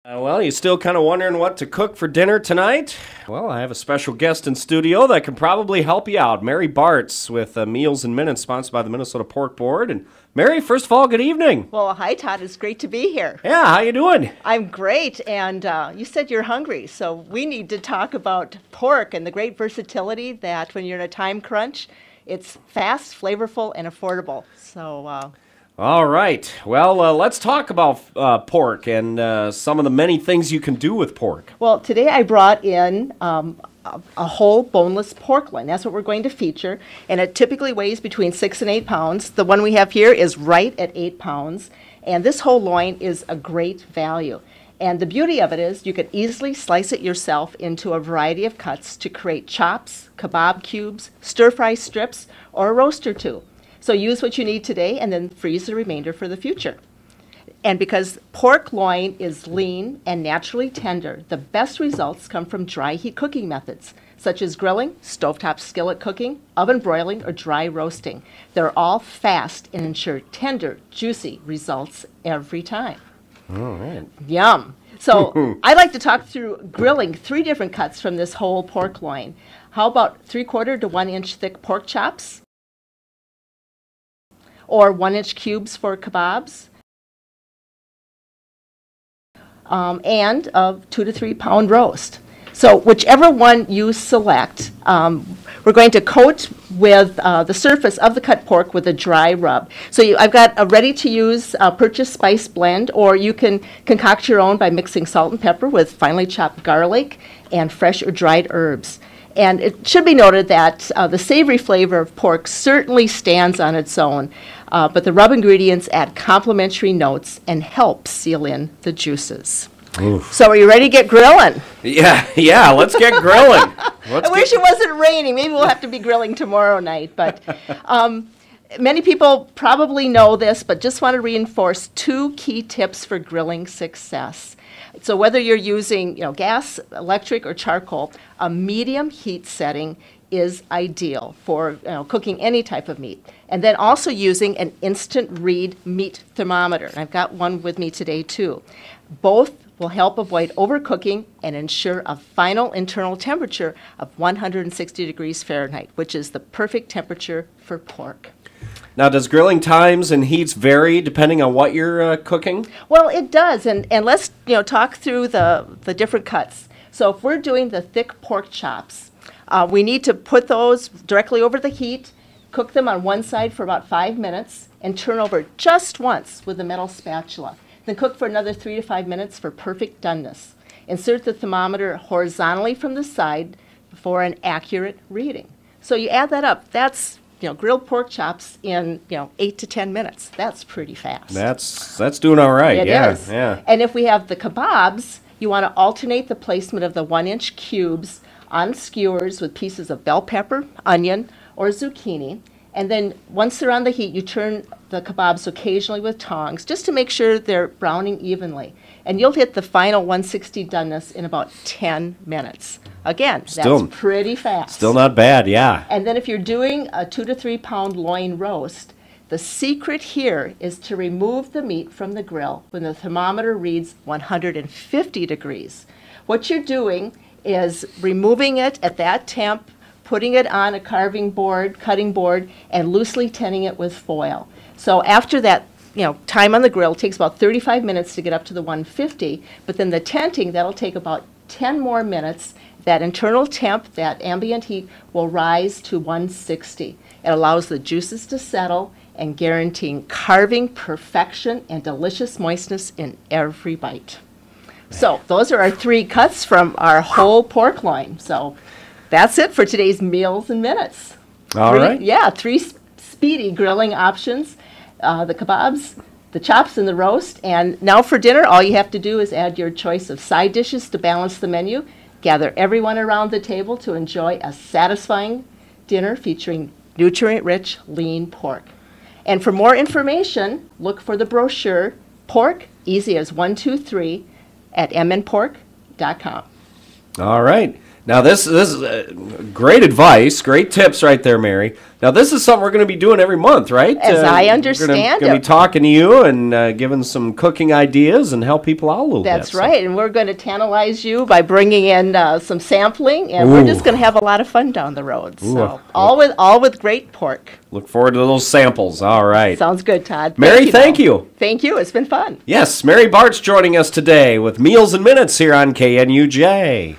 Well, you still kind of wondering what to cook for dinner tonight? Well, I have a special guest in studio that can probably help you out. Mary Bartz with Meals and Minutes, sponsored by the Minnesota Pork Board. And Mary, first of all, good evening. Well, hi, Todd. It's great to be here. Yeah, how you doing? I'm great, and you said you're hungry, so we need to talk about pork and the great versatility that when you're in a time crunch, it's fast, flavorful, and affordable. So. All right. Well, let's talk about pork and some of the many things you can do with pork. Well, today I brought in a whole boneless pork loin. That's what we're going to feature, and it typically weighs between 6 and 8 pounds. The one we have here is right at 8 pounds, and this whole loin is a great value. And the beauty of it is you can easily slice it yourself into a variety of cuts to create chops, kabob cubes, stir-fry strips, or a roast or two. So use what you need today and then freeze the remainder for the future. And because pork loin is lean and naturally tender, the best results come from dry heat cooking methods, such as grilling, stovetop skillet cooking, oven broiling, or dry roasting. They're all fast and ensure tender, juicy results every time. All right. Yum. So I like to talk through grilling 3 different cuts from this whole pork loin. How about 3/4 to 1 inch thick pork chops? Or 1 inch cubes for kebabs, and a 2 to 3 pound roast. So whichever one you select, we're going to coat with the surface of the cut pork with a dry rub. So I've got a ready-to-use purchased spice blend, or you can concoct your own by mixing salt and pepper with finely chopped garlic and fresh or dried herbs. And it should be noted that the savory flavor of pork certainly stands on its own, but the rub ingredients add complementary notes and help seal in the juices. Oof. So are you ready to get grilling? Yeah, let's get grilling. I wish it wasn't raining. Maybe we'll have to be grilling tomorrow night. But many people probably know this, but just want to reinforce 2 key tips for grilling success. So whether you're using gas, electric, or charcoal, a medium heat setting is ideal for cooking any type of meat. And then also using an instant read meat thermometer. And I've got one with me today too. Both will help avoid overcooking and ensure a final internal temperature of 160 degrees Fahrenheit, which is the perfect temperature for pork. Now, does grilling times and heats vary depending on what you're cooking? Well, it does, and let's talk through the different cuts. So if we're doing the thick pork chops, we need to put those directly over the heat, cook them on one side for about 5 minutes, and turn over just once with a metal spatula. Then cook for another 3 to 5 minutes for perfect doneness. Insert the thermometer horizontally from the side for an accurate reading. So you add that up. That's grilled pork chops in 8 to 10 minutes. That's pretty fast. That's doing all right. It is. Yeah. And if we have the kebabs, you want to alternate the placement of the 1 inch cubes on skewers with pieces of bell pepper, onion, or zucchini. And then once they're on the heat, you turn the kebabs occasionally with tongs just to make sure they're browning evenly. And you'll hit the final 160 doneness in about 10 minutes. Again, that's pretty fast. Still not bad, yeah. And then if you're doing a 2 to 3 pound loin roast, the secret here is to remove the meat from the grill when the thermometer reads 150 degrees. What you're doing is removing it at that temp, putting it on a carving board, cutting board, and loosely tinning it with foil. So after that, time on the grill, it takes about 35 minutes to get up to the 150, but then the tenting, that'll take about 10 more minutes. That internal temp, that ambient heat, will rise to 160. It allows the juices to settle and guaranteeing carving perfection and delicious moistness in every bite. So those are our 3 cuts from our whole pork loin. So that's it for today's Meals and Minutes. All right. Yeah, 3 speedy grilling options, the kebabs, the chops, and the roast. And now for dinner, all you have to do is add your choice of side dishes to balance the menu. Gather everyone around the table to enjoy a satisfying dinner featuring nutrient-rich, lean pork. And for more information, look for the brochure, Pork, easy as 1, 2, 3, at mnpork.com. All right. Now, this is great advice, great tips right there, Mary. Now, this is something we're going to be doing every month, right? As I understand We're going to be talking to you and giving some cooking ideas and help people out a little bit. That's right, and we're going to tantalize you by bringing in some sampling, and we're just going to have a lot of fun down the road. So all with great pork. Look forward to those samples. All right. Sounds good, Todd. Mary, thank you. Thank you. It's been fun. Yes, Mary Bart's joining us today with Meals and Minutes here on KNUJ.